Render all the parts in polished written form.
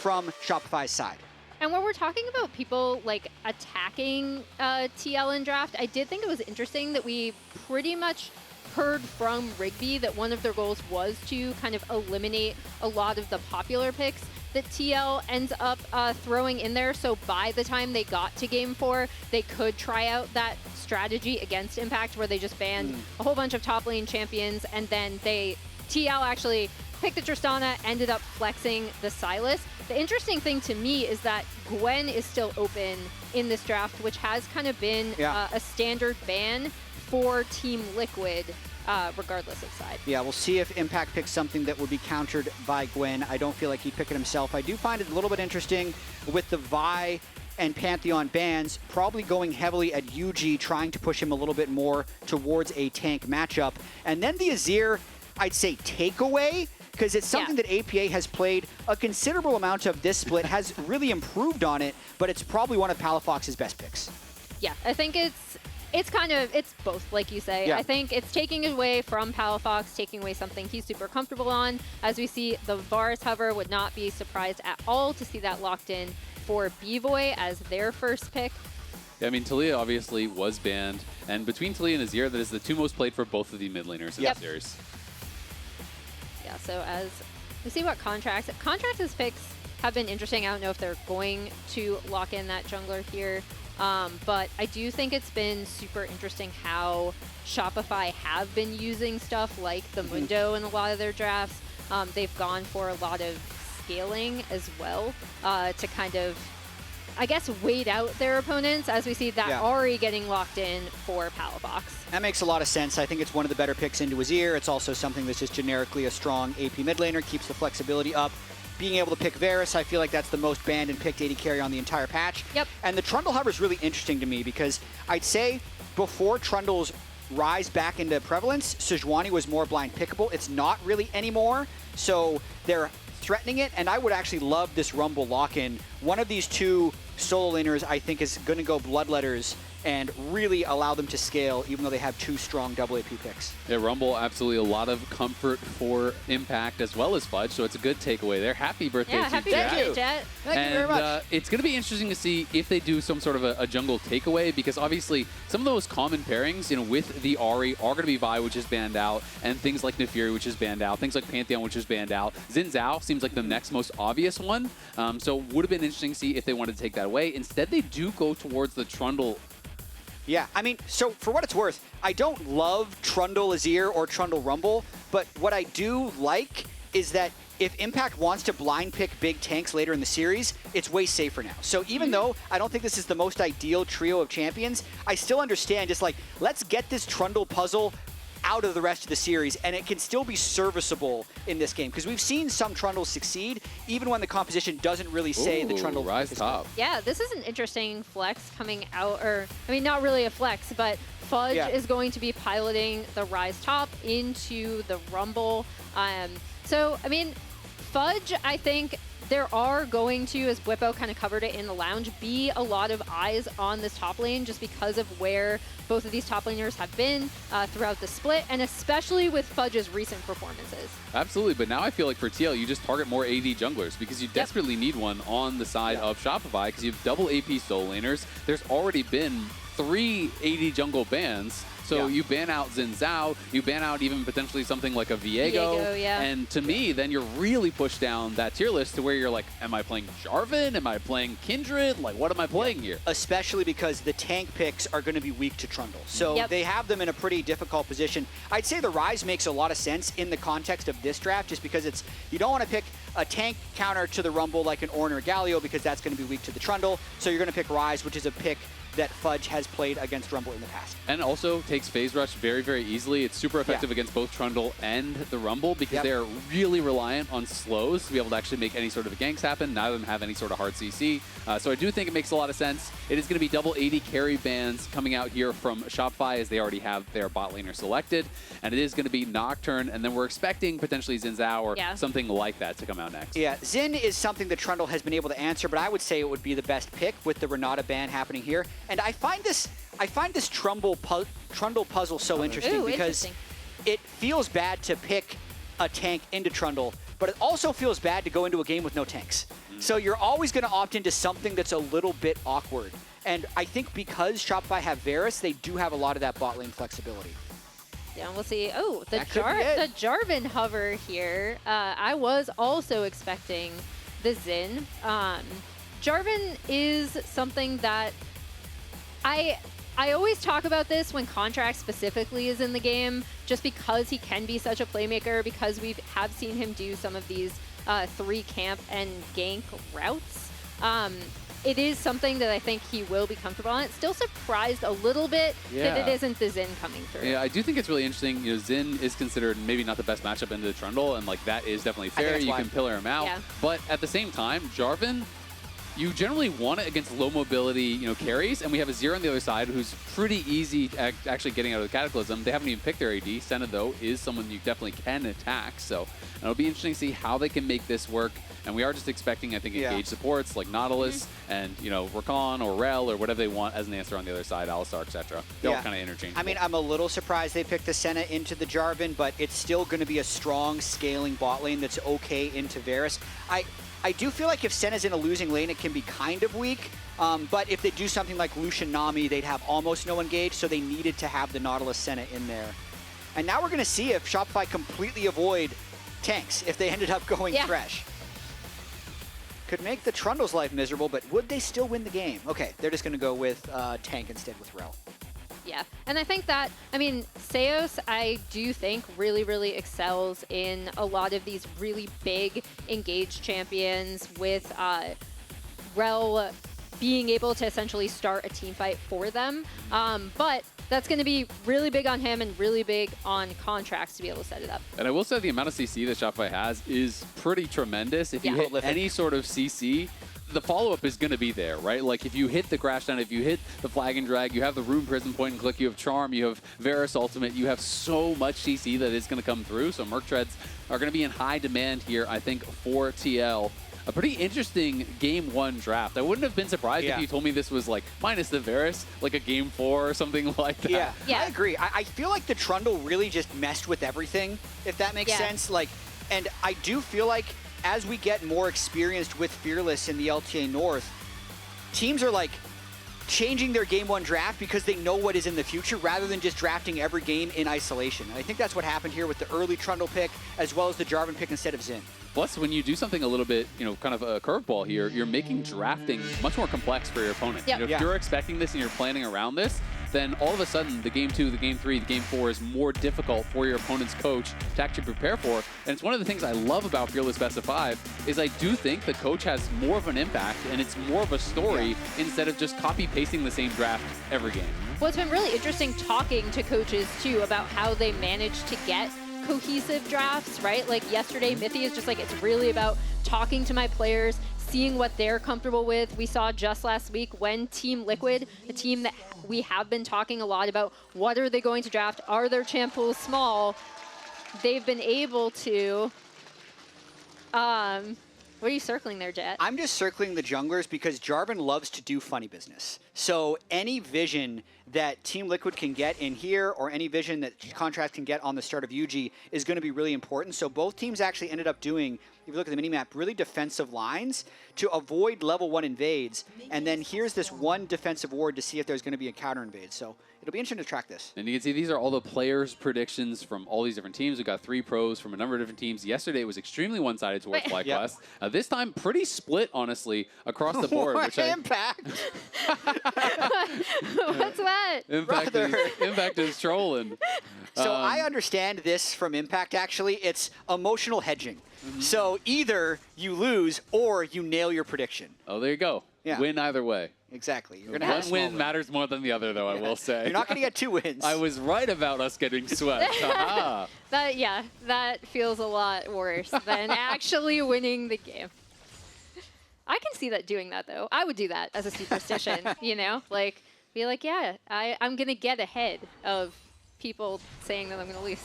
from Shopify's side. And when we're talking about people like attacking TL in draft, I did think it was interesting that we pretty much heard from Rigby that one of their goals was to kind of eliminate a lot of the popular picks that TL ends up throwing in there. So by the time they got to Game 4, they could try out that strategy against Impact where they just banned a whole bunch of top lane champions, and then TL actually picked the Tristana, ended up flexing the Sylas. The interesting thing to me is that Gwen is still open in this draft, which has kind of been a standard ban for Team Liquid, regardless of side. Yeah, we'll see if Impact picks something that would be countered by Gwen. I don't feel like he'd pick it himself. I do find it a little bit interesting with the Vi and Pantheon bans, probably going heavily at Yuuji, trying to push him a little bit more towards a tank matchup. And then the Azir, I'd say takeaway, because it's something that APA has played a considerable amount of this split, has really improved on it, but it's probably one of Palafox's best picks. Yeah, I think it's kind of, it's both, like you say. Yeah. I think it's taking away from Palafox, taking away something he's super comfortable on. As we see the Varus hover, would not be surprised at all to see that locked in for Bvoy as their first pick. Yeah, I mean, Taliyah obviously was banned, and between Taliyah and Azir, that is the two most played for both of the mid laners in the series. Yeah, so as we see what Contract's picks have been interesting. I don't know if they're going to lock in that jungler here, but I do think it's been super interesting how Shopify have been using stuff like the Mundo in a lot of their drafts. They've gone for a lot of scaling as well to kind of, I guess, wait out their opponents, as we see that Ahri getting locked in for Palafox. That makes a lot of sense. I think it's one of the better picks into Azir. It's also something that's just generically a strong AP mid laner, keeps the flexibility up. Being able to pick Varus, I feel like that's the most banned and picked AD carry on the entire patch. Yep. And the Trundle hover is really interesting to me because I'd say before Trundle's rise back into prevalence, Sejuani was more blind pickable. It's not really anymore, so they're threatening it, and I would actually love this Rumble lock-in. One of these two solo laners, I think, is going to go Bloodletters and really allow them to scale, even though they have two strong double AP picks. Yeah, Rumble, absolutely a lot of comfort for Impact as well as Fudge, so it's a good takeaway there. Happy birthday to happy Jet. birthday, Jet. Thank you very much. It's going to be interesting to see if they do some sort of a jungle takeaway, because obviously some of those common pairings, with the Ahri are going to be Vi, which is banned out, and things like Nefiri, which is banned out, things like Pantheon, which is banned out. Xin Zhao seems like the next most obvious one, so would have been interesting to see if they wanted to take that away. Instead, they do go towards the Trundle. Yeah, I mean, so for what it's worth, I don't love Trundle Azir or Trundle Rumble, but what I do like is that if Impact wants to blind pick big tanks later in the series, it's way safer now. So even though I don't think this is the most ideal trio of champions, I still understand just like, let's get this Trundle puzzle out of the rest of the series, and it can still be serviceable in this game, because we've seen some Trundles succeed, even when the composition doesn't really say the Trundle Ryze top. Yeah, this is an interesting flex coming out, or, I mean, not really a flex, but Fudge is going to be piloting the Ryze top into the Rumble. So, I mean, Fudge, I think there are going to, as Bwipo kind of covered it in the lounge, be a lot of eyes on this top lane just because of where both of these top laners have been throughout the split, and especially with Fudge's recent performances. Absolutely, but now I feel like for TL, you just target more AD junglers because you desperately need one on the side of Shopify because you have double AP solo laners. There's already been 3 AD jungle bans. So you ban out Xin Zhao, you ban out even potentially something like a Viego, and to me, then you're really pushed down that tier list to where you're like, am I playing Jarvan? Am I playing Kindred? Like, what am I playing here? Especially because the tank picks are going to be weak to Trundle. So they have them in a pretty difficult position. I'd say the Ryze makes a lot of sense in the context of this draft, just because it's, you don't want to pick a tank counter to the Rumble like an Ornn or Galio, because that's going to be weak to the Trundle. So you're going to pick Ryze, which is a pick that Fudge has played against Rumble in the past. And also takes Phase Rush very, very easily. It's super effective against both Trundle and the Rumble because they're really reliant on slows to be able to actually make any sort of ganks happen. None of them have any sort of hard CC. So I do think it makes a lot of sense. It is going to be double AD carry bans coming out here from Shopify, as they already have their bot laner selected. And it is going to be Nocturne, and then we're expecting potentially Xin Zhao or something like that to come out next. Yeah, Xin is something that Trundle has been able to answer, but I would say it would be the best pick with the Renata ban happening here. And I find this Trundle puzzle so interesting because it feels bad to pick a tank into Trundle, but it also feels bad to go into a game with no tanks. So you're always going to opt into something that's a little bit awkward. And I think because Shopify have Varus, they do have a lot of that bot lane flexibility. Yeah, we'll see. Oh, the That could be it. Jarvan hover here. I was also expecting the Xin. Jarvan is something that I always talk about this when Contractz specifically is in the game, just because he can be such a playmaker, because we have seen him do some of these 3 camp and gank routes. It is something that I think he will be comfortable on. Still surprised a little bit that it isn't the Xin coming through. Yeah, I do think it's really interesting. You know, Xin is considered maybe not the best matchup into the Trundle, and like that is definitely fair. You can pillar him out. Yeah. But at the same time, Jarvan, you generally want it against low mobility, carries, and we have Azir on the other side who's pretty easy actually getting out of the Cataclysm. They haven't even picked their AD. Senna, though, is someone you definitely can attack. So it'll be interesting to see how they can make this work. And we are just expecting, I think, engaged supports like Nautilus and, Rakan or Rell or whatever they want as an answer on the other side, Alistar, etc. They're all kind of interchangeable. I mean, I'm a little surprised they picked the Senna into the Jarvan, but it's still going to be a strong scaling bot lane that's okay into Varus. I do feel like if Senna's in a losing lane, it can be kind of weak. But if they do something like Lucian Nami, they'd have almost no engage, so they needed to have the Nautilus Senna in there. And now we're going to see if Shopify completely avoid tanks if they ended up going Thresh. Could make the Trundle's life miserable, but would they still win the game? Okay, they're just going to go with tank instead with Rell. Yeah, and I think that, Seos, I do think really, really excels in a lot of these really big engaged champions with Rell being able to essentially start a team fight for them. But that's going to be really big on him and really big on Contractz to be able to set it up. And I will say the amount of CC that Shopify has is pretty tremendous. If you hit any sort of CC, the follow-up is going to be there, right? Like if you hit the crash down, if you hit the flag and drag, you have the rune prison point and click, you have charm, you have Varus ultimate, you have so much CC that is going to come through. So Merc Treads are going to be in high demand here, I think, for TL. A pretty interesting game 1 draft. I wouldn't have been surprised if you told me this was like minus the Varus, like a game 4 or something like that. Yeah. I agree. I feel like the Trundle really just messed with everything, if that makes sense. And I do feel like as we get more experienced with Fearless in the LTA North, teams are like changing their game 1 draft because they know what is in the future rather than just drafting every game in isolation. And I think that's what happened here with the early Trundle pick as well as the Jarvan pick instead of Xin. Plus, when you do something a little bit, kind of a curveball here, you're making drafting much more complex for your opponent. If you're expecting this and you're planning around this, then all of a sudden the game 2, the game 3, the game 4 is more difficult for your opponent's coach to actually prepare for. And it's one of the things I love about Fearless Best of 5 is I do think the coach has more of an impact and it's more of a story instead of just copy-pasting the same draft every game. Well, it's been really interesting talking to coaches, too, about how they manage to get cohesive drafts, right? Like yesterday, Mithy is just like, it's really about talking to my players, seeing what they're comfortable with. We saw just last week when Team Liquid, a team that we have been talking a lot about, what are they going to draft? Are their champ pools small? They've been able to... what are you circling there, Jet? I'm just circling the junglers because Jarvan loves to do funny business. So any vision that Team Liquid can get in here or any vision that Contractz can get on the start of Yuuji is going to be really important. So both teams actually ended up doing, if you look at the minimap, really defensive lines to avoid level 1 invades. And then here's this one defensive ward to see if there's going to be a counter invade. So it'll be interesting to track this. And you can see these are all the players' predictions from all these different teams. We've got 3 pros from a number of different teams. Yesterday it was extremely one-sided towards FlyQuest. This time pretty split, honestly, across the board. What impact? What's that? Impact is trolling. So I understand this from Impact, actually. It's emotional hedging. So either you lose or you nail your prediction. Oh, there you go. Win either way. Exactly. You're gonna have one win matters more than the other, though, I will say. You're not going to get 2 wins. I was right about us getting swept. That feels a lot worse than actually winning the game. I can see that doing that, though. I would do that as a superstition, Like, be like, yeah, I'm going to get ahead of people saying that I'm going to lose.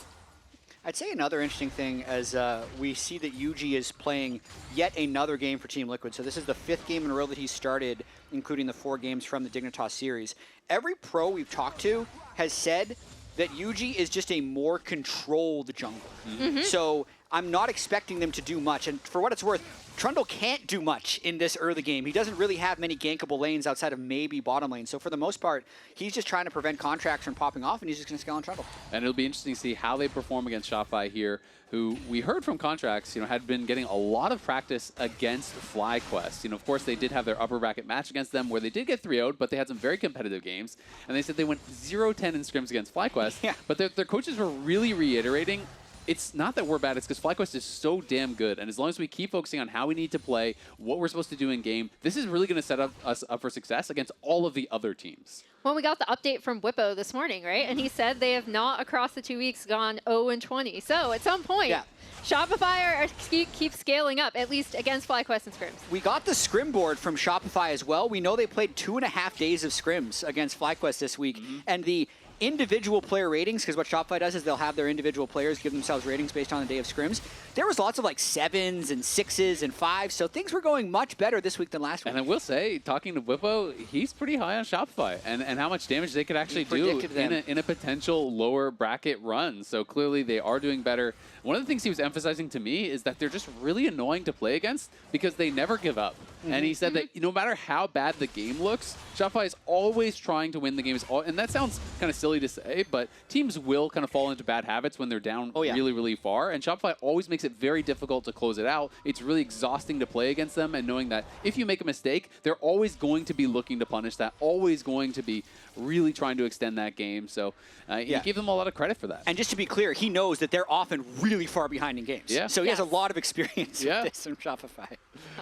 I'd say another interesting thing as we see that Yuuji is playing yet another game for Team Liquid. So this is the 5th game in a row that he started, including the 4 games from the Dignitas series. Every pro we've talked to has said that Yuuji is just a more controlled jungler. So I'm not expecting them to do much. And for what it's worth, Trundle can't do much in this early game. He doesn't really have many gankable lanes outside of maybe bottom lane. So for the most part, he's just trying to prevent Contractz from popping off, and he's just going to scale on Trundle. And it'll be interesting to see how they perform against Shopify here, who we heard from Contractz, had been getting a lot of practice against FlyQuest. Of course, they did have their upper bracket match against them where they did get 3-0'd, but they had some very competitive games. And they said they went 0-10 in scrims against FlyQuest. Yeah. But their coaches were really reiterating, it's not that we're bad, it's because FlyQuest is so damn good. And as long as we keep focusing on how we need to play, what we're supposed to do in game, this is really going to set us up for success against all of the other teams. Well, we got the update from Bvoy this morning, right? And he said they have not, across the 2 weeks, gone 0-20. So at some point, Shopify keep scaling up, at least against FlyQuest and scrims. We got the scrim board from Shopify as well. We know they played 2.5 days of scrims against FlyQuest this week. And the individual player ratings, because what Shopify does is they'll have their individual players give themselves ratings based on the day of scrims. There was lots of like 7s and 6s and 5s, so things were going much better this week than last week. And I will say, talking to Bvoy, he's pretty high on Shopify and how much damage they could actually do in a potential lower bracket run. So clearly they are doing better. One of the things he was emphasizing to me is that they're just really annoying to play against because they never give up. And he said that no matter how bad the game looks, Shopify is always trying to win the games. And that sounds kind of silly to say, but teams will kind of fall into bad habits when they're down really, really far. And Shopify always makes it very difficult to close it out. It's really exhausting to play against them, and knowing that if you make a mistake, they're always going to be looking to punish that, always going to be really trying to extend that game. So he gave them a lot of credit for that. And just to be clear, he knows that they're often really far behind in games. Yeah. So he has a lot of experience with this from Shopify.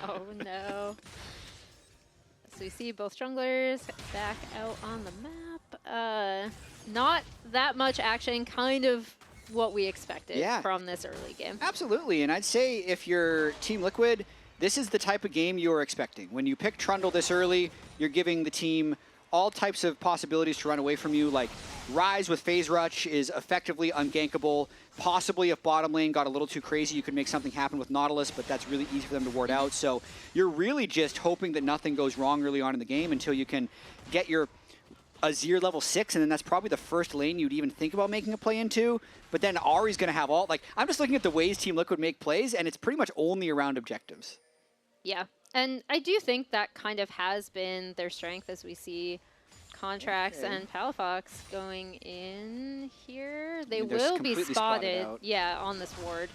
Oh, no. So we see both junglers back out on the map. Not that much action, kind of what we expected from this early game. Absolutely, and I'd say if you're Team Liquid, this is the type of game you're expecting. When you pick Trundle this early, you're giving the team all types of possibilities to run away from you, like Ryze with Phase Rush is effectively ungankable. Possibly if bottom lane got a little too crazy, you could make something happen with Nautilus, but that's really easy for them to ward out. So you're really just hoping that nothing goes wrong early on in the game until you can get your Azir level 6, and then that's probably the first lane you'd even think about making a play into. But then Ahri's going to have all, like, I'm just looking at the ways Team Liquid make plays, and it's pretty much only around objectives. Yeah, and I do think that kind of has been their strength as we see Contractz and Palafox going in here. They will be spotted on this ward.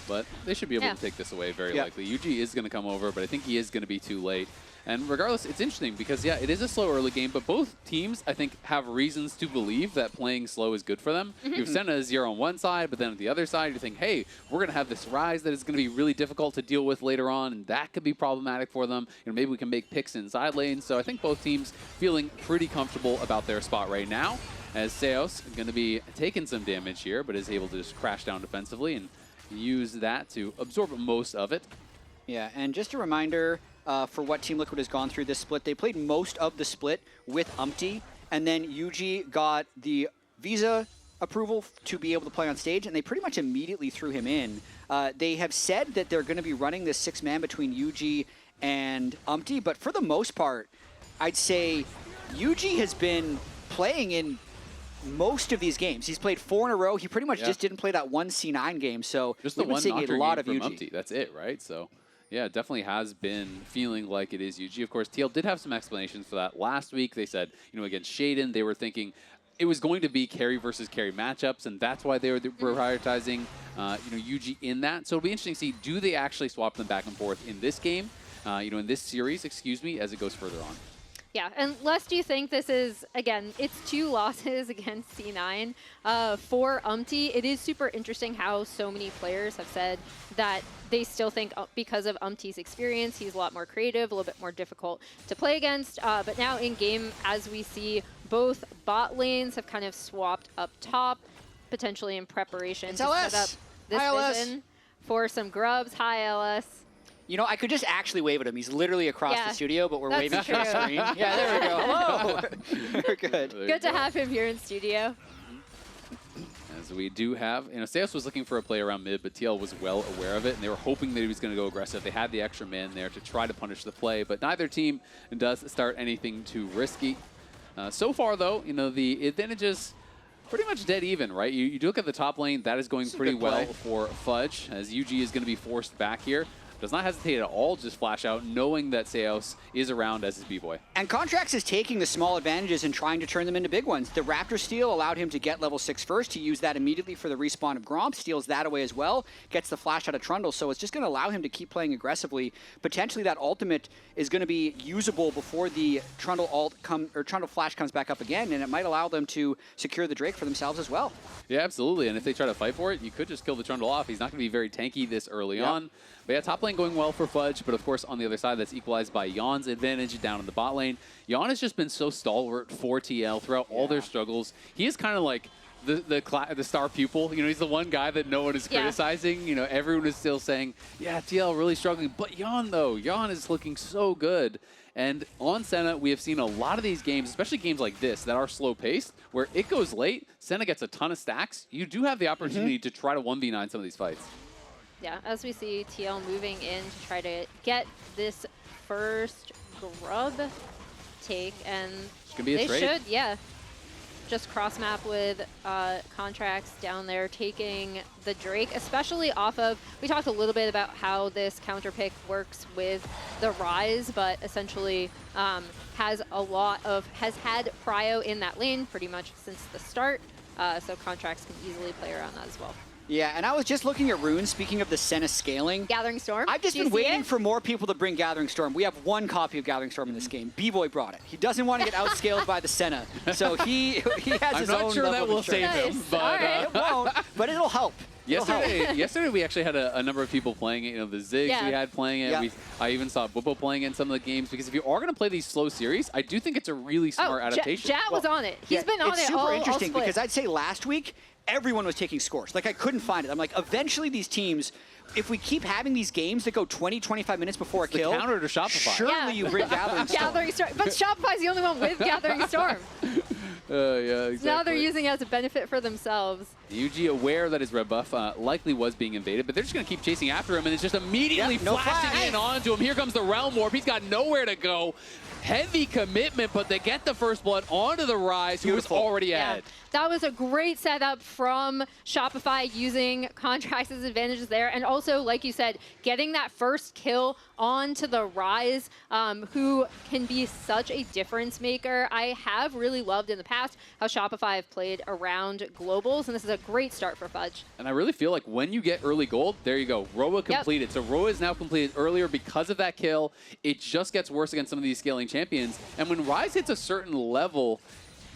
But they should be able to take this away very likely. Yuuji is going to come over, but I think he is going to be too late. And regardless, it's interesting because, it is a slow early game, but both teams, I think, have reasons to believe that playing slow is good for them. You have Senna Azir on one side, but then on the other side, you think, hey, we're going to have this Ryze that is going to be really difficult to deal with later on, and that could be problematic for them. Maybe we can make picks in side lanes. So I think both teams feeling pretty comfortable about their spot right now, as Seos is going to be taking some damage here, but is able to just crash down defensively and use that to absorb most of it. Yeah, and just a reminder, for what Team Liquid has gone through this split, they played most of the split with Umpty, and then Yuuji got the visa approval to be able to play on stage, and they pretty much immediately threw him in. They have said that they're going to be running this 6-man between Yuuji and Umpty, but for the most part, I'd say Yuuji has been playing in most of these games. He's played 4 in a row. He pretty much just didn't play that one C9 game, so just the one a lot of Yuuji. Yuuji. That's it, right? So yeah, it definitely has been feeling like it is Yuuji. Of course, TL did have some explanations for that last week. They said, against Shaden, they were thinking it was going to be carry versus carry matchups, and that's why they were prioritizing, Yuuji in that. So it'll be interesting to see, do they actually swap them back and forth in this game, in this series, as it goes further on. Yeah, unless do you think this is, again, it's 2 losses against C9. For Umpty, it is super interesting how so many players have said that they still think because of Umpty's experience, he's a lot more creative, a little bit more difficult to play against. But now in game, as we see, both bot lanes have kind of swapped up top, potentially in preparation to set up this vision for some grubs. Hi, LS. I could just actually wave at him. He's literally across the studio, but we're waving through the screen. Yeah, there we go. Hello. We're good. Good to have him here in studio. As we do have, Seos was looking for a play around mid, but TL was well aware of it, and they were hoping that he was going to go aggressive. They had the extra man there to try to punish the play, but neither team does start anything too risky. So far, though, the advantage is pretty much dead even, right? You look at the top lane, that is going pretty well for Fudge, as Yuuji is going to be forced back here. does not hesitate at all, just flash out, knowing that Seos is around as his Bvoy. And Contractz is taking the small advantages and trying to turn them into big ones. The Raptor steal allowed him to get level 6 first. He used that immediately for the respawn of Gromp, steals that away as well, gets the flash out of Trundle, so it's just going to allow him to keep playing aggressively. Potentially that ultimate is going to be usable before the Trundle Trundle flash comes back up again, and it might allow them to secure the Drake for themselves as well. Yeah, absolutely. And if they try to fight for it, you could just kill the Trundle off. He's not going to be very tanky this early on. But yeah, top lane going well for Fudge, but of course on the other side, that's equalized by Yeon's advantage down in the bot lane. Yeon has just been so stalwart for TL throughout all their struggles. He is kind of like the star pupil. You know, he's the one guy that no one is criticizing. You know, everyone is still saying, yeah, TL really struggling. But Yeon, though, Yeon is looking so good. And on Senna, we have seen a lot of these games, especially games like this, that are slow-paced, where it goes late, Senna gets a ton of stacks. You do have the opportunity to try to 1v9 some of these fights. Yeah, as we see TL moving in to try to get this first grub take, and they should, just cross map with Contractz down there taking the Drake, especially off of, we talked a little bit about how this counter pick works with the Ryze, but essentially has had prio in that lane pretty much since the start, so Contractz can easily play around that as well. Yeah, and I was just looking at runes, speaking of the Senna scaling. Gathering Storm? I've just been waiting for more people to bring Gathering Storm. We have one copy of Gathering Storm in this game. Bvoy brought it. He doesn't want to get outscaled by the Senna, so he has his own. I'm not sure that will save him, but it won't, but it'll help. Yesterday we actually had a number of people playing it. You know, the Ziggs we had playing it. I even saw Bvoy playing it in some of the games, because if you are going to play these slow series, I do think it's a really smart adaptation. Jat was on it. He's been on it all It's super interesting because I'd say last week, everyone was taking scores. Like, I couldn't find it. I'm like, eventually these teams, if we keep having these games that go 20, 25 minutes before a kill, the counter to Shopify. Surely you bring Gathering Storm. Gathering Storm. But Shopify's the only one with Gathering Storm. Yeah, exactly. Now they're using it as a benefit for themselves. Yuuji, aware that his red buff likely was being invaded, but they're just going to keep chasing after him, and it's just immediately flashing in onto him. Here comes the Realm Warp. He's got nowhere to go. Heavy commitment, but they get the first blood onto the Ryze, who was already ahead. That was a great setup from Shopify, using Contractz' advantages there. And also, like you said, getting that first kill onto the Ryze, who can be such a difference maker. I have really loved in the past how Shopify have played around globals, and this is a great start for Fudge. And I really feel like when you get early gold, there you go. Roa completed. So Roa is now completed earlier because of that kill. It just gets worse against some of these scaling champions. And when Ryze hits a certain level,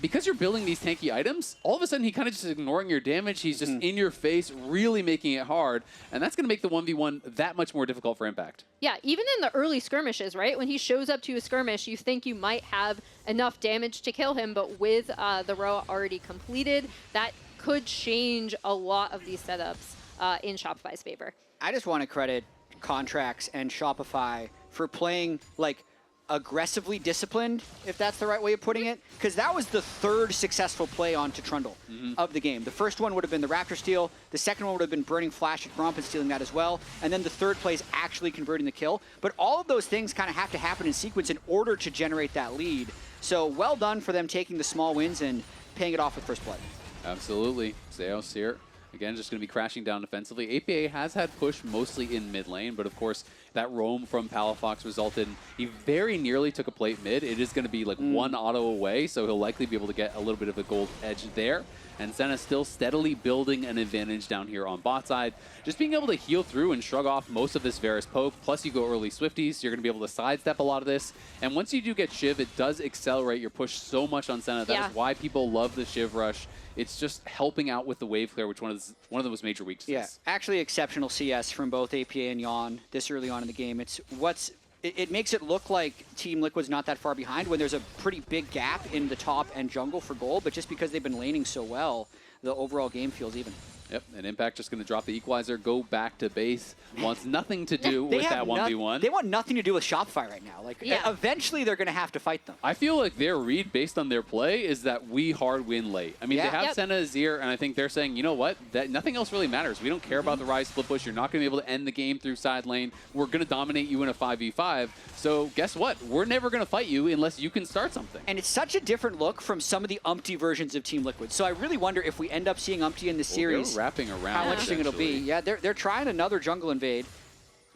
because you're building these tanky items, all of a sudden he kind of just ignoring your damage. He's just in your face, really making it hard. And that's going to make the 1v1 that much more difficult for Impact. Yeah, even in the early skirmishes, right? When he shows up to a skirmish, you think you might have enough damage to kill him, but with the Roa already completed, that could change a lot of these setups in Shopify's favor. I just want to credit Contractz and Shopify for playing, like, aggressively disciplined, if that's the right way of putting it, because that was the third successful play onto Trundle of the game. The first one would have been the Raptor steal, the second one would have been burning Flash at Gromp and stealing that as well, and then the third play is actually converting the kill. But all of those things kind of have to happen in sequence in order to generate that lead. So well done for them taking the small wins and paying it off with first blood. Absolutely. Zeus here. Again, just going to be crashing down defensively. APA has had push mostly in mid lane, but of course, that roam from Palafox resulted in he very nearly took a plate mid. It is going to be like one auto away, so he'll likely be able to get a little bit of a gold edge there. And Senna still steadily building an advantage down here on bot side. Just being able to heal through and shrug off most of this Varus poke, plus you go early Swifties, you're going to be able to sidestep a lot of this. And once you do get Shiv, it does accelerate your push so much on Senna. That is why people love the Shiv rush. It's just helping out with the wave clear, which one of the most major weaknesses. Yeah, actually exceptional CS from both APA and Yeon this early on in the game. It makes it look like Team Liquid's not that far behind when there's a pretty big gap in the top and jungle for gold, but just because they've been laning so well, the overall game feels even. Yep, and Impact just going to drop the equalizer, go back to base. Wants nothing to do with that 1v1. They want nothing to do with Shopify right now. Like, eventually they're going to have to fight them. I feel like their read based on their play is that we hard win late. I mean, they have Senna, Azir, and I think they're saying, you know what, that nothing else really matters. We don't care about the Ryze split push. You're not going to be able to end the game through side lane. We're going to dominate you in a 5v5. So guess what? We're never going to fight you unless you can start something. And it's such a different look from some of the umpty versions of Team Liquid. So I really wonder if we end up seeing umpty in the series. They're wrapping around. How interesting it'll be. Yeah, they're trying another jungle invade.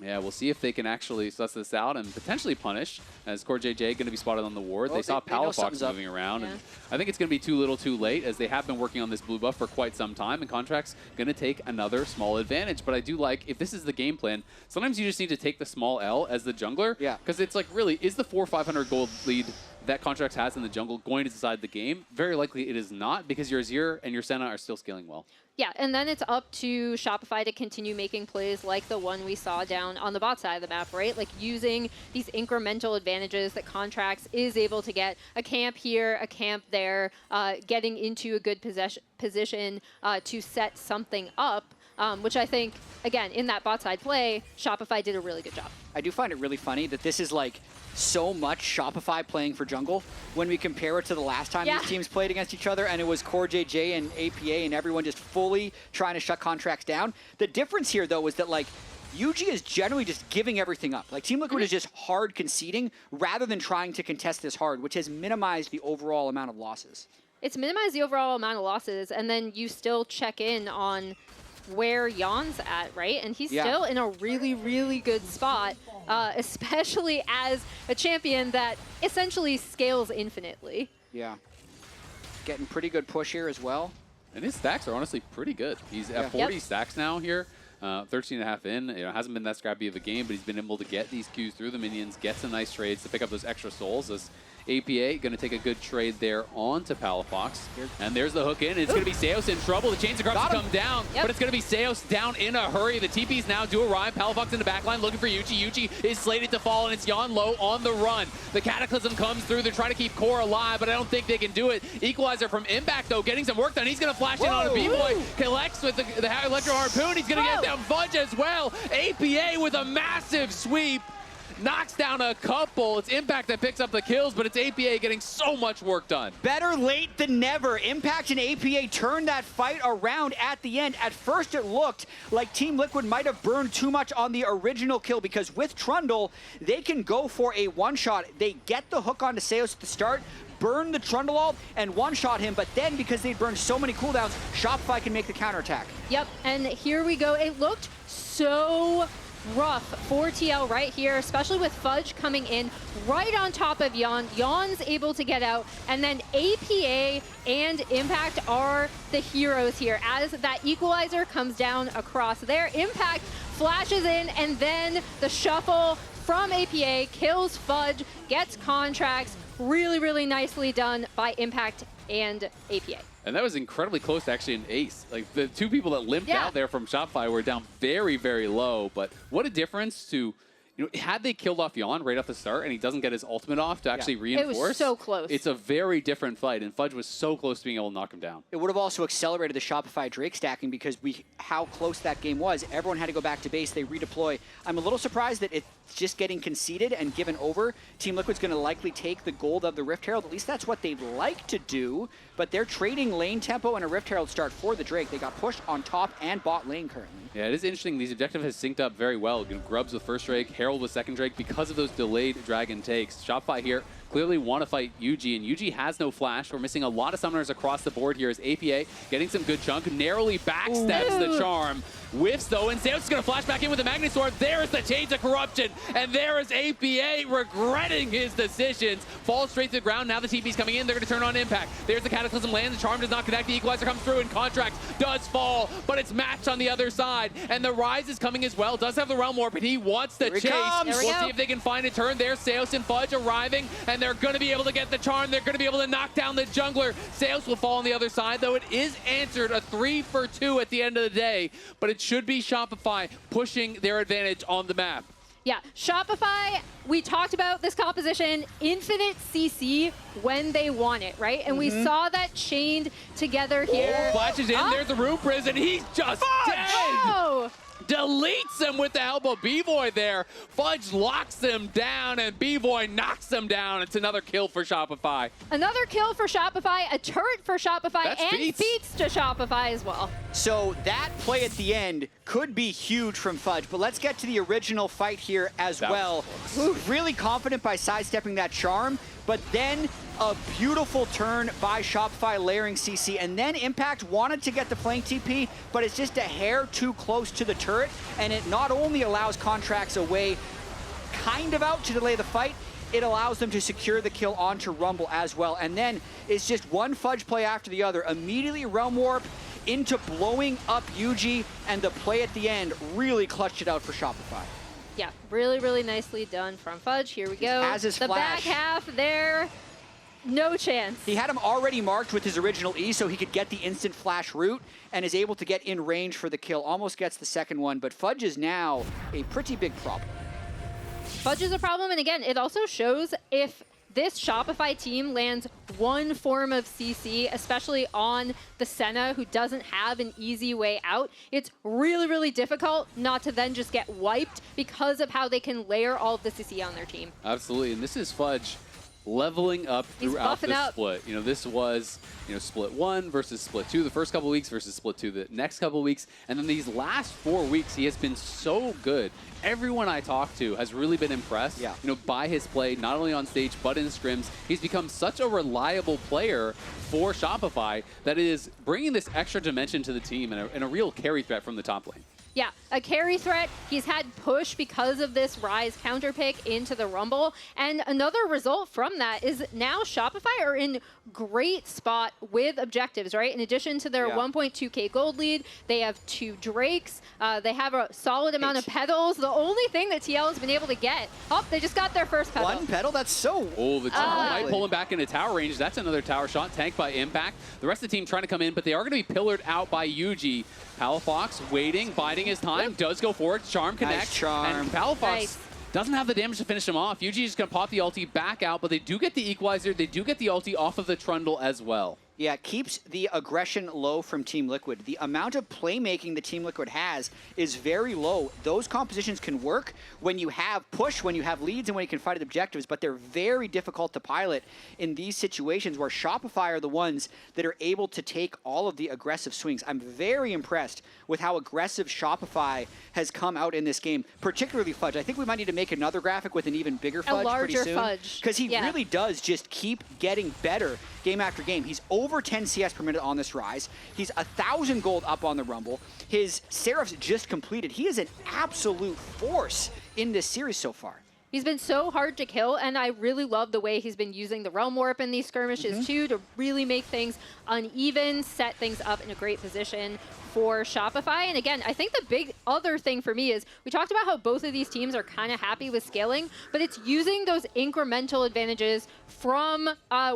Yeah, we'll see if they can actually suss this out and potentially punish, as CoreJJ going to be spotted on the ward. They saw Palafox moving around, and I think it's going to be too little too late, as they have been working on this blue buff for quite some time, and Contractz going to take another small advantage. But I do like, if this is the game plan, sometimes you just need to take the small L as the jungler, because it's like, really, is the 400-500 gold lead that Contractz has in the jungle going to decide the game? Very likely it is not, because your Azir and your Senna are still scaling well. Yeah, and then it's up to Shopify to continue making plays like the one we saw down on the bot side of the map, right? Like using these incremental advantages that Contractz is able to get. A camp here, a camp there, getting into a good position to set something up, which I think, again, in that bot side play, Shopify did a really good job. I do find it really funny that this is like so much Shopify playing for jungle when we compare it to the last time these teams played against each other, and it was CoreJJ and APA and everyone just fully trying to shut Contractz down. The difference here, though, is that like Yuuji is generally just giving everything up. Like Team Liquid is just hard conceding rather than trying to contest this hard, which has minimized the overall amount of losses. It's minimized the overall amount of losses, and then you still check in on where Yeon's at, right? And he's still in a really, really good spot, especially as a champion that essentially scales infinitely. Yeah. Getting pretty good push here as well. And his stacks are honestly pretty good. He's at 40 stacks now here. 13.5 in. Hasn't been that scrappy of a game, but he's been able to get these Qs through the minions, get some nice trades to pick up those extra souls. As APA going to take a good trade there onto Palafox. And there's the hook in. It's going to be Seos in trouble. The Chains of Corruption come down, but it's going to be Seos down in a hurry. The TPs now do arrive. Palafox in the backline looking for Yuuji. Yuuji is slated to fall, and it's Yeon low on the run. The Cataclysm comes through. They're trying to keep Core alive, but I don't think they can do it. Equalizer from Impact, though, getting some work done. He's going to flash in on a Bvoy. Collects with the Electro Harpoon. He's going to get down Fudge as well. APA with a massive sweep. Knocks down a couple. It's Impact that picks up the kills, but it's APA getting so much work done. Better late than never. Impact and APA turned that fight around at the end. At first, it looked like Team Liquid might have burned too much on the original kill, because with Trundle, they can go for a one-shot. They get the hook onto Seos at the start, burn the Trundle ult, and one-shot him, but then because they burned so many cooldowns, Shopify can make the counterattack. Yep, and here we go. It looked so rough for TL right here, especially with Fudge coming in right on top of Yeon. Yeon's able to get out, and then APA and Impact are the heroes here as that equalizer comes down across there. Impact flashes in, and then the shuffle from APA kills Fudge, gets Contractz. Really, really nicely done by Impact and APA. And that was incredibly close to actually an ace. Like, the two people that limped out there from Shopify were down very, very low. But what a difference to, had they killed off Yeon right off the start and he doesn't get his ultimate off to actually reinforce. It was so close. It's a very different fight, and Fudge was so close to being able to knock him down. It would have also accelerated the Shopify Drake stacking, because how close that game was. Everyone had to go back to base. They redeploy. I'm a little surprised that it's just getting conceded and given over. Team Liquid's going to likely take the gold of the Rift Herald. At least that's what they'd like to do. But they're trading lane tempo and a Rift Herald start for the Drake. They got pushed on top and bot lane currently. Yeah, it is interesting. These objectives has synced up very well. Grubs with first Drake, Herald with second Drake, because of those delayed dragon takes. Shopify here clearly want to fight Yuuji, and Yuuji has no flash. We're missing a lot of summoners across the board here as APA getting some good chunk, narrowly backstabs the charm. Whiffs though, and Seos is going to flash back in with the Magnet Sword. There is the Chains of Corruption, and there is APA regretting his decisions. Falls straight to the ground. Now the TP's coming in. They're going to turn on Impact. There's the Cataclysm land. The charm does not connect. The Equalizer comes through, and Contractz does fall, but it's matched on the other side. And the Ryze is coming as well. Does have the Realm Orb, but he wants the chase. We'll see if they can find a turn. There's Seos and Fudge arriving, and they're going to be able to get the charm. They're going to be able to knock down the jungler. Seos will fall on the other side, though it is answered a 3-for-2 at the end of the day, but it should be Shopify pushing their advantage on the map. Yeah, Shopify, we talked about this composition, infinite CC when they want it, right? And we saw that chained together here. Flashes in, there's the Rune Prison, he's just dead! Oh! Deletes him with the elbow. Bvoy there. Fudge locks them down, and Bvoy knocks them down. It's another kill for Shopify. Another kill for Shopify, a turret for Shopify, That's and beats to Shopify as well. So that play at the end could be huge from Fudge. But let's get to the original fight here as well. Really confident by sidestepping that charm, but then a beautiful turn by Shopify layering CC, and then Impact wanted to get the flank TP, but it's just a hair too close to the turret, and it not only allows Contractz away kind of out to delay the fight, it allows them to secure the kill onto Rumble as well. And then it's just one Fudge play after the other. Immediately Realm Warp into blowing up Yuuji, and the play at the end really clutched it out for Shopify. Yeah, really, really nicely done from Fudge. Here we go. Has his the flash. back half there, no chance. He had him already marked with his original E so he could get the instant flash route and is able to get in range for the kill. Almost gets the second one, but Fudge is now a pretty big problem. Fudge is a problem, and again, it also shows if this Shopify team lands one form of CC, especially on the Senna, who doesn't have an easy way out, it's really, really difficult not to then just get wiped because of how they can layer all of the CC on their team. Absolutely, and this is Fudge leveling up throughout the split. You know, this was, split 1 versus split 2 the first couple weeks versus split 2 the next couple weeks. And then these last 4 weeks, he has been so good. Everyone I talk to has really been impressed, by his play, not only on stage, but in scrims. He's become such a reliable player for Shopify that is bringing this extra dimension to the team and a real carry threat from the top lane. Yeah, a carry threat. He's had push because of this Ryze counter pick into the Rumble. And another result from that is now Shopify are in great spot with objectives, right? In addition to their 1.2k gold lead, they have 2 Drakes. They have a solid amount of petals. The only thing that TL has been able to get, they just got their first petal. 1 petal? That's so... Oh, the tower might pull him back into tower range. That's another tower shot tanked by Impact. The rest of the team trying to come in, but they are going to be pillared out by Yuuji. Palafox waiting, biding his time, does go for it. Charm connects. Nice charm. And Palafox doesn't have the damage to finish him off. Yuuji is going to pop the ulti back out, but they do get the equalizer. They do get the ulti off of the Trundle as well. Yeah, it keeps the aggression low from Team Liquid. The amount of playmaking the Team Liquid has is very low. Those compositions can work when you have push, when you have leads, and when you can fight at objectives, but they're very difficult to pilot in these situations where Shopify are the ones that are able to take all of the aggressive swings. I'm very impressed with how aggressive Shopify has come out in this game, particularly Fudge. I think we might need to make another graphic with an even bigger Fudge pretty soon. A larger Fudge. Because he really does just keep getting better game after game. He's over 10 CS per minute on this Ryze. He's 1,000 gold up on the Rumble. His Seraph's just completed. He is an absolute force in this series so far. He's been so hard to kill, and I really love the way he's been using the Realm Warp in these skirmishes too to really make things uneven, set things up in a great position for Shopify. And again, I think the big other thing for me is we talked about how both of these teams are kind of happy with scaling, but it's using those incremental advantages from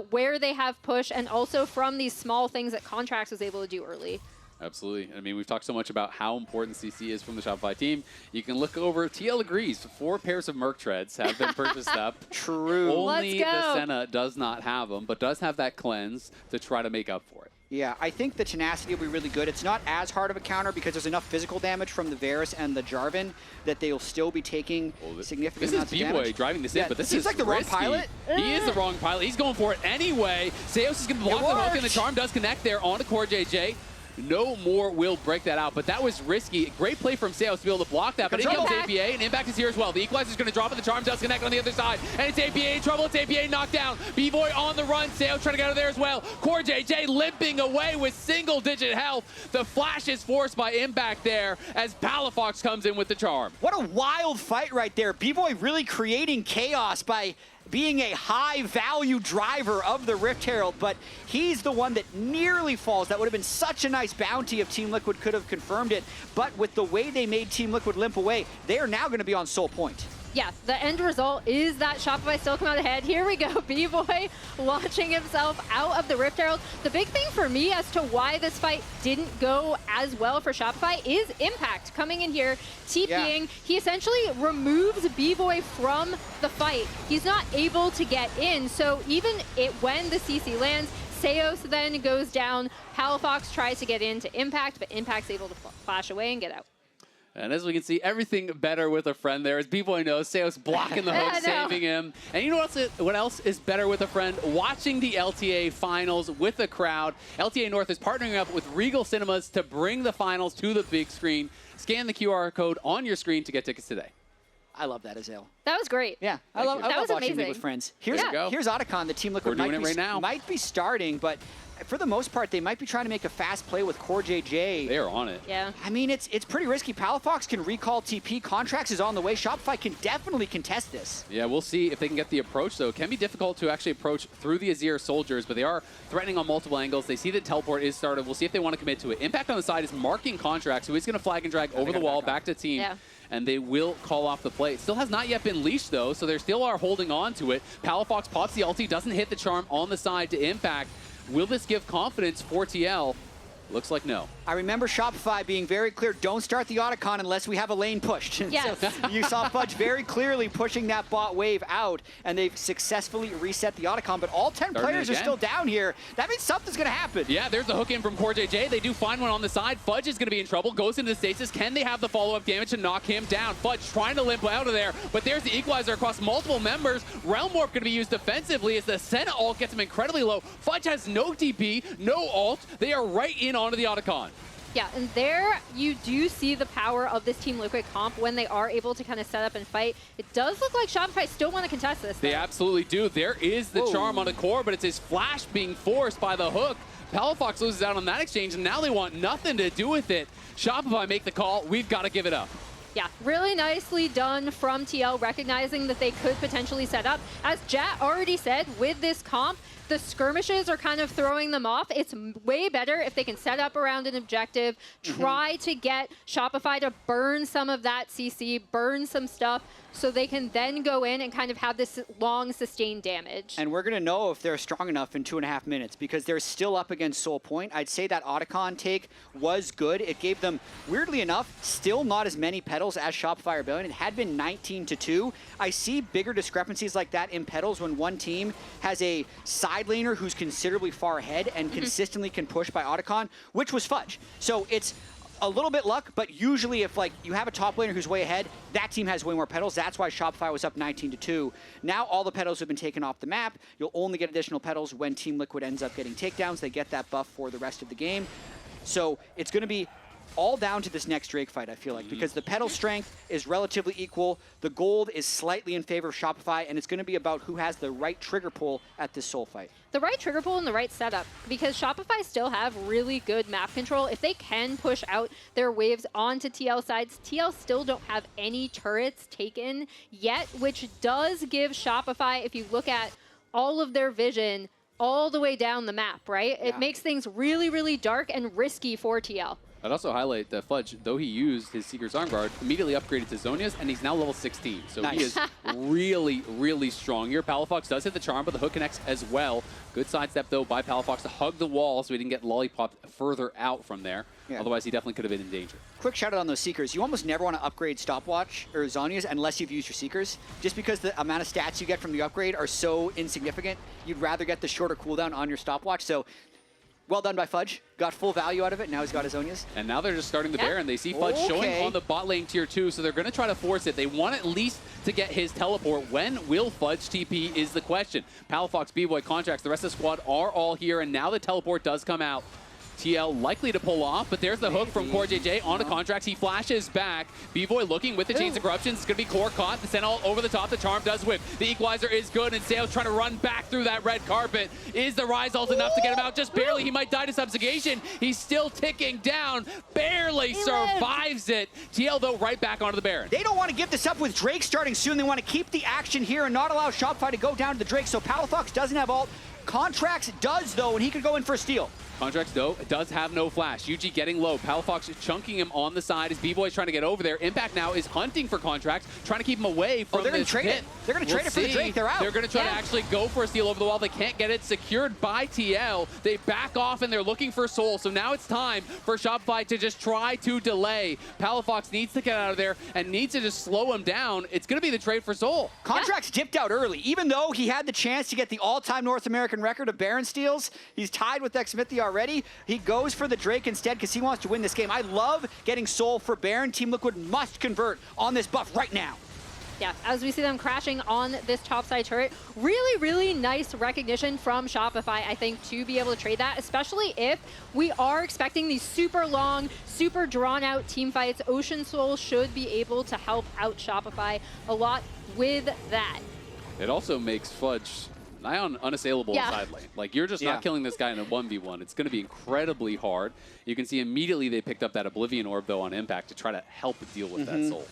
where they have push and also from these small things that Contractz was able to do early. Absolutely. I mean, we've talked so much about how important CC is from the Shopify team. You can look over. TL agrees. 4 pairs of Merc Treads have been purchased up. True. Only the Senna does not have them, but does have that cleanse to try to make up for it. Yeah, I think the tenacity will be really good. It's not as hard of a counter because there's enough physical damage from the Varus and the Jarvan that they'll still be taking significant amounts of damage. This is Bvoy driving this in, but this is like the wrong pilot. He is the wrong pilot. He's going for it anyway. Seos is going to block the hook, and the charm does connect there onto CoreJJ. No more will break that out, but that was risky. Great play from Seos to be able to block that, but in comes APA, and Impact is here as well. The equalizer is going to drop, and the charm does connect on the other side, and it's APA in trouble. It's APA knocked down. Bvoy on the run. Seos trying to get out of there as well. CoreJJ limping away with single-digit health. The flash is forced by Impact there as Palafox comes in with the charm. What a wild fight right there. Bvoy really creating chaos by being a high-value driver of the Rift Herald, but he's the one that nearly falls. That would have been such a nice bounty if Team Liquid could have confirmed it, but with the way they made Team Liquid limp away, they are now going to be on Soul Point. Yeah, the end result is that Shopify still come out ahead. Here we go, Bvoy launching himself out of the Rift Herald. The big thing for me as to why this fight didn't go as well for Shopify is Impact coming in here, TPing. He essentially removes Bvoy from the fight. He's not able to get in, so even when the CC lands, Seos then goes down. Palafox tries to get into Impact, but Impact's able to flash away and get out. And as we can see, everything better with a friend there. As Bvoy knows, Seo's blocking the hook, saving him. And you know what else is better with a friend? Watching the LTA finals with a crowd. LTA North is partnering up with Regal Cinemas to bring the finals to the big screen. Scan the QR code on your screen to get tickets today. I love that, Azael. That was great. Yeah, I love watching amazing. League with friends. Here's Otacon, the Team Liquid might be starting, but for the most part, they might be trying to make a fast play with CoreJJ. They're on it. Yeah. I mean, it's pretty risky. Palafox can recall TP. Contractz is on the way. Shopify can definitely contest this. Yeah, we'll see if they can get the approach, though. It can be difficult to actually approach through the Azir soldiers, but they are threatening on multiple angles. They see that teleport is started. We'll see if they want to commit to it. Impact on the side is marking Contractz, who is going to flag and drag over the wall back to team. Yeah. And they will call off the play. It still has not yet been leashed, though, so they still are holding on to it. Palafox pops the ulti, doesn't hit the charm on the side to Impact. Will this give confidence for TL? Looks like no. I remember Shopify being very clear, don't start the Otacon unless we have a lane pushed. Yes. So you saw Fudge very clearly pushing that bot wave out, and they've successfully reset the Otacon, but all 10 players are still down here. That means something's going to happen. Yeah, there's the hook in from CoreJJ. They do find one on the side. Fudge is going to be in trouble, goes into the stasis. Can they have the follow-up damage to knock him down? Fudge trying to limp out of there, but there's the equalizer across multiple members. Realm Warp going to be used defensively as the Senna ult gets him incredibly low. Fudge has no TP, no ult. They are right in onto the Otacon. Yeah, and there you do see the power of this Team Liquid comp when they are able to kind of set up and fight. It does look like Shopify still want to contest this, though. They absolutely do. There is the charm on the core, but it's his flash being forced by the hook. Palafox loses out on that exchange, and now they want nothing to do with it. Shopify make the call. We've got to give it up. Yeah, really nicely done from TL, recognizing that they could potentially set up. As Jat already said, with this comp, the skirmishes are kind of throwing them off. It's way better if they can set up around an objective, try to get Shopify to burn some of that CC, burn some stuff, so they can then go in and kind of have this long sustained damage. And we're going to know if they're strong enough in 2.5 minutes because they're still up against Soul Point. I'd say that Otacon take was good. It gave them, weirdly enough, still not as many petals as Shopify Rebellion. It had been 19-2. I see bigger discrepancies like that in petals when one team has a side laner who's considerably far ahead and consistently can push by Otacon, which was Fudge. So it's a little bit luck, but usually if like you have a top laner who's way ahead, that team has way more petals. That's why Shopify was up 19-2. Now all the petals have been taken off the map. You'll only get additional petals when Team Liquid ends up getting takedowns. They get that buff for the rest of the game. So it's going to be all down to this next Drake fight, I feel like, because the petal strength is relatively equal. The gold is slightly in favor of Shopify, and it's going to be about who has the right trigger pull at this Soul fight. The right trigger pull and the right setup, because Shopify still have really good map control. If they can push out their waves onto TL sides, TL still don't have any turrets taken yet, which does give Shopify, if you look at all of their vision, all the way down the map, right? Yeah. It makes things really, really dark and risky for TL. I'd also highlight that Fudge, though he used his Seeker's Arm Guard, immediately upgraded to Zhonya's, and he's now level 16. So nice. He is really, really strong here. Palafox does hit the charm, but the hook connects as well. Good sidestep, though, by Palafox to hug the wall so he didn't get lollipopped further out from there. Yeah. Otherwise, he definitely could have been in danger. Quick shout out on those Seekers. You almost never want to upgrade Stopwatch or Zhonya's unless you've used your Seekers. Just because the amount of stats you get from the upgrade are so insignificant, you'd rather get the shorter cooldown on your Stopwatch. So well done by Fudge. Got full value out of it. Now he's got his Zhonya's. And now they're just starting the Baron. They see Fudge showing on the bot lane tier 2, so they're going to try to force it. They want at least to get his teleport. When will Fudge TP is the question. Palafox, Bvoy, Contractz, the rest of the squad are all here, and now the teleport does come out. TL likely to pull off, but there's the hook from CoreJJ onto Contractz. He flashes back. Bvoy looking with the Chains of Corruption. It's going to be Core caught. The Senna over the top. The charm does whip. The equalizer is good, and Sail's trying to run back through that red carpet. Is the Ryze ult enough to get him out? Just barely. He might die to subjugation. He's still ticking down. Barely survives it. TL, though, right back onto the Baron. They don't want to give this up with Drake starting soon. They want to keep the action here and not allow Shopify to go down to the Drake. So Palafox doesn't have ult. Contractz does, though, and he could go in for a steal. Contractz, though, does have no flash. Yuuji getting low. Palafox chunking him on the side as Bvoy's trying to get over there. Impact now is hunting for Contractz, trying to keep him away from they're going to trade it. They're going to trade it for the Drake. They're out. They're going to try to actually go for a steal over the wall. They can't get it secured by TL. They back off, and they're looking for Soul. So now it's time for Shopify to just try to delay. Palafox needs to get out of there and needs to just slow him down. It's going to be the trade for Soul. Contractz dipped out early. Even though he had the chance to get the all-time North American record of Baron steals, he's tied with Xmithia already. He goes for the Drake instead because he wants to win this game. I love getting Soul for Baron. Team Liquid must convert on this buff right now. Yeah, as we see them crashing on this topside turret, really, really nice recognition from Shopify, I think, to be able to trade that, especially if we are expecting these super long, super drawn-out team fights. Ocean Soul should be able to help out Shopify a lot with that. It also makes Fudge nigh on unassailable in side lane. Like, you're just not killing this guy in a 1v1. It's going to be incredibly hard. You can see immediately they picked up that Oblivion Orb, though, on Impact to try to help deal with that Soul.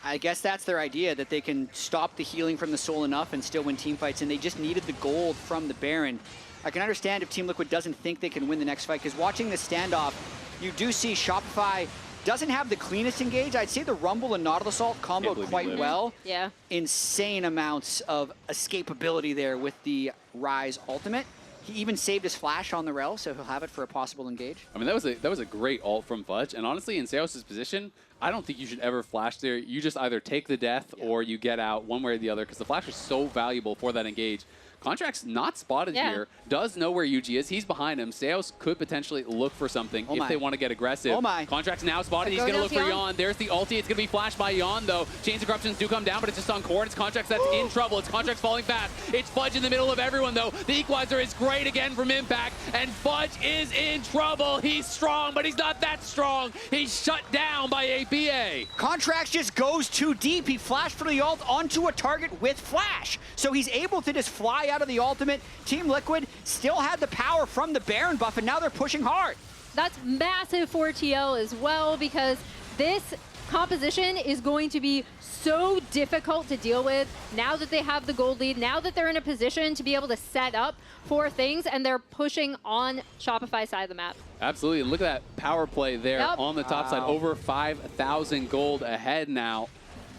I guess that's their idea, that they can stop the healing from the Soul enough and still win team fights, and they just needed the gold from the Baron. I can understand if Team Liquid doesn't think they can win the next fight, because watching this standoff, you do see Shopify doesn't have the cleanest engage. I'd say the Rumble and Nautilus ult comboed quite well. Yeah. Insane amounts of escapability there with the Ryze ultimate. He even saved his flash on the Rell, so he'll have it for a possible engage. I mean, that was a great ult from Fudge, and honestly, in Seos' position, I don't think you should ever flash there. You just either take the death or you get out one way or the other, because the flash is so valuable for that engage. Contractz not spotted here, does know where Yuuji is. He's behind him. Seos could potentially look for something if they want to get aggressive. Contractz now spotted. He's going to look for Yeon. There's the ulti. It's going to be flashed by Yeon, though. Chains of Corruptions do come down, but it's just on core. It's Contractz that's in trouble. It's Contractz falling fast. It's Fudge in the middle of everyone, though. The equalizer is great again from Impact, and Fudge is in trouble. He's strong, but he's not that strong. He's shut down by APA. Contractz just goes too deep. He flashed for the ult onto a target with flash. So he's able to just fly out of the ultimate. Team Liquid still had the power from the Baron buff, and now they're pushing hard. That's massive for TL as well, because this composition is going to be so difficult to deal with now that they have the gold lead, now that they're in a position to be able to set up for things, and they're pushing on Shopify's side of the map. Absolutely. And look at that power play there on the top side. Over 5,000 gold ahead now.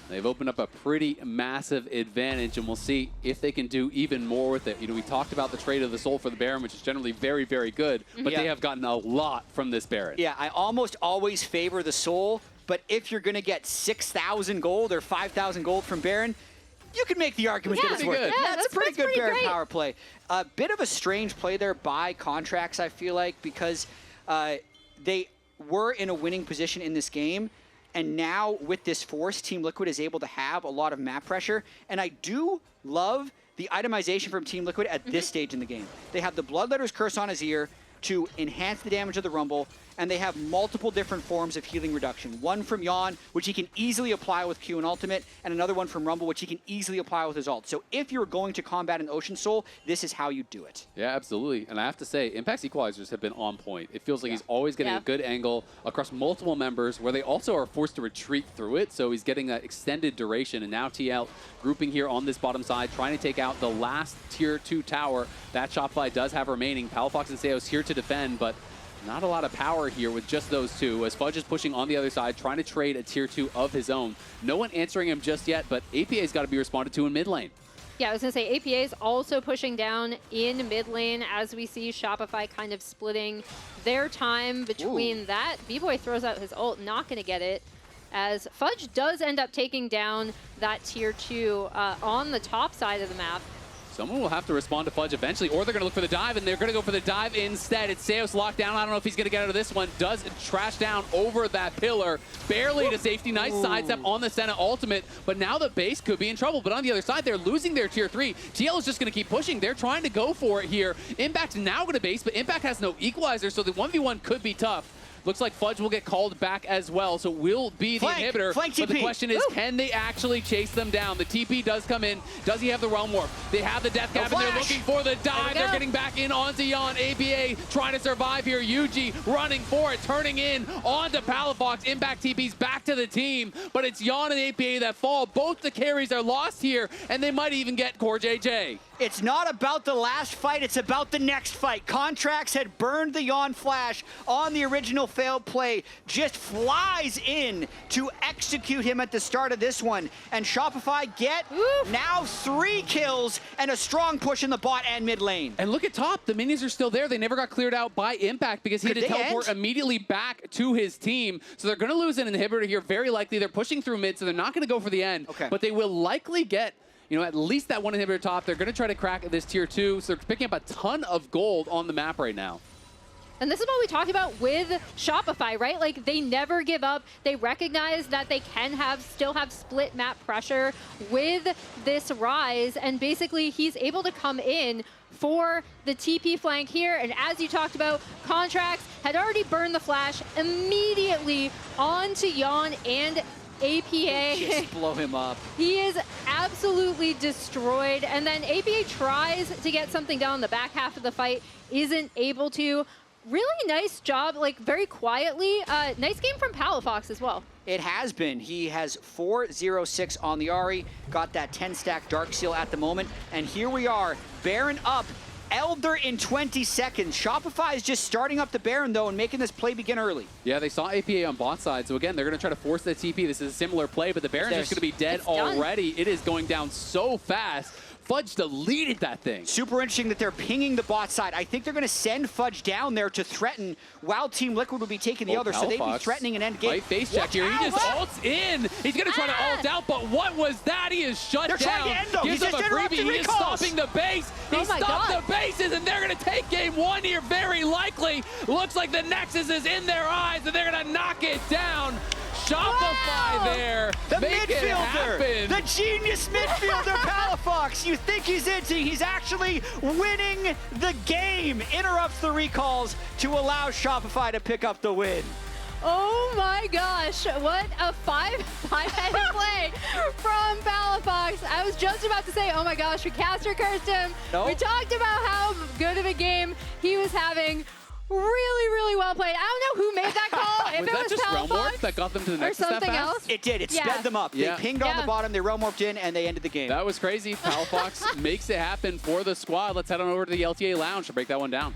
They've opened up a pretty massive advantage, and we'll see if they can do even more with it. You know, we talked about the trade of the Soul for the Baron, which is generally very, very good, but they have gotten a lot from this Baron. Yeah, I almost always favor the Soul, but if you're going to get 6,000 gold or 5,000 gold from Baron, you can make the argument that it's worth it. Yeah, that's a pretty good Baron great power play. A bit of a strange play there by Contractz, I feel like, because they were in a winning position in this game. And now with this force, Team Liquid is able to have a lot of map pressure. And I do love the itemization from Team Liquid at this stage in the game. They have the Bloodletter's Curse on Azir to enhance the damage of the Rumble, and they have multiple different forms of healing reduction. One from Yeon, which he can easily apply with Q and Ultimate, and another one from Rumble, which he can easily apply with his ult. So if you're going to combat an Ocean Soul, this is how you do it. Yeah, absolutely. And I have to say, Impact's equalizers have been on point. It feels like he's always getting a good angle across multiple members, where they also are forced to retreat through it, so he's getting that extended duration. And now TL grouping here on this bottom side, trying to take out the last Tier 2 tower that Shopify does have remaining. Palafox and Seos here to defend, but not a lot of power here with just those two, as Fudge is pushing on the other side, trying to trade a Tier 2 of his own. No one answering him just yet, but APA's got to be responded to in mid lane. Yeah, I was going to say, APA is also pushing down in mid lane, as we see Shopify kind of splitting their time between that. Bvoy throws out his ult, not going to get it, as Fudge does end up taking down that Tier 2 on the top side of the map. Someone will have to respond to Fudge eventually, or they're going to look for the dive, and they're going to go for the dive instead. It's Seos locked down. I don't know if he's going to get out of this one. Does trash down over that pillar. Barely to safety. Nice sidestep on the Senna ultimate, but now the base could be in trouble. But on the other side, they're losing their Tier 3. TL is just going to keep pushing. They're trying to go for it here. Impact now going to base, but Impact has no equalizer, so the 1v1 could be tough. Looks like Fudge will get called back as well, so will be the inhibitor. Flank but TP. the question is, can they actually chase them down? The TP does come in. Does he have the Realm Warp? They have the Death Cap, and they're looking for the dive. They're getting back in onto Yeon. APA trying to survive here. Yuuji running for it, turning in onto Palafox. Impact TP's back to the team, but it's Yeon and APA that fall. Both the carries are lost here, and they might even get CoreJJ. It's not about the last fight, it's about the next fight. Contractz had burned the Yeon flash on the original failed play, just flies in to execute him at the start of this one. And Shopify get now 3 kills and a strong push in the bot and mid lane. And look at top, the minions are still there. They never got cleared out by Impact because he had to teleport immediately back to his team. So they're going to lose an inhibitor here, very likely. They're pushing through mid, so they're not going to go for the end. But they will likely get, you know, at least that one inhibitor top. They're going to try to crack this Tier 2, so they're picking up a ton of gold on the map right now. And this is what we talked about with Shopify, right? Like, they never give up. They recognize that they can still have split map pressure with this Ryze, and basically he's able to come in for the TP flank here. And as you talked about, Contractz had already burned the flash immediately onto Yeon and APA. Just blow him up. He is absolutely destroyed. And then APA tries to get something down in the back half of the fight, isn't able to. Really nice job, like very quietly. Nice game from Palafox as well. It has been. He has 4-0-6 on the Ahri, got that 10-stack Dark Seal at the moment, and here we are, Baron up, Elder in 20 seconds. Shopify is just starting up the Baron, though, and making this play begin early. Yeah, they saw APA on bot side, so again, they're going to try to force the TP. This is a similar play, but the Baron's just going to be dead already. It is going down so fast. Fudge deleted that thing. Super interesting that they're pinging the bot side. I think they're going to send Fudge down there to threaten while Team Liquid would be taking the other, so they'd be threatening an end game. Might face check here. He just ults in. He's going to try to ult out, but what was that? He is shut down. They're trying to end him. Gives him a freebie. He is stopping the base. He stopped the bases, and they're going to take game one here very likely. Looks like the Nexus is in their eyes, and they're going to knock it down. Shopify there. The Make it happen. midfielder, the genius midfielder Palafox. You think he's inting, he's actually winning the game. Interrupts the recalls to allow Shopify to pick up the win. Oh my gosh, what a five-headed play from Palafox. I was just about to say, oh my gosh, we caster cursed him. Nope. We talked about how good of a game he was having. Really well played. I don't know who made that call. If was it that was just realm warp Palafox that got them to the or Nexus that something fast? else. It did. It sped them up. Yeah. They pinged on the bottom, they realm warped in, and they ended the game. That was crazy. Palafox makes it happen for the squad. Let's head on over to the LTA lounge to break that one down.